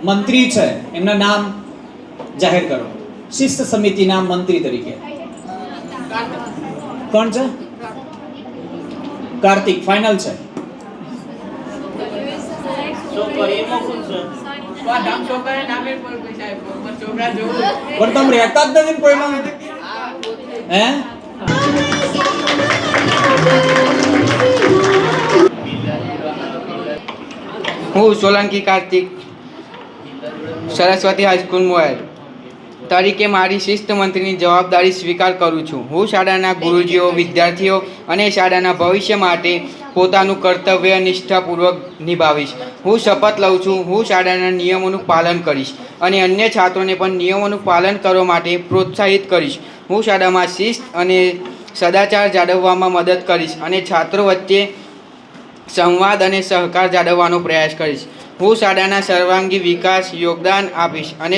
મંત્રી છે એમના નામ જાહેર કરો શિસ્ત સમિતિના મંત્રી તરીકે કોણ છે? કાર્તિક ફાઇનલ છે. પણ તમે રહેતા જ નથી કોઈમાં હે? હું સોલંકી કાર્તિક સરસ્વતી હાઈસ્કૂલ મોહેર તરીકે મારી શિસ્ત મંત્રીની જવાબદારી સ્વીકાર કરું છું. હું શાળાના ગુરુજીઓ, વિદ્યાર્થીઓ અને શાળાના ભવિષ્ય માટે પોતાનું કર્તવ્ય નિષ્ઠાપૂર્વક નિભાવીશ. હું શપથ લઉં છું, હું શાળાના નિયમોનું પાલન કરીશ અને અન્ય છાત્રોને પણ નિયમોનું પાલન કરવા માટે પ્રોત્સાહિત કરીશ. હું શાળામાં શિસ્ત અને સદાચાર જાળવવામાં મદદ કરીશ અને છાત્રો વચ્ચે સંવાદ અને સહકાર જાળવવાનો પ્રયાસ કરીશ. હું શાળાના સર્વાંગી વિકાસ યોગદાન આપીશ અને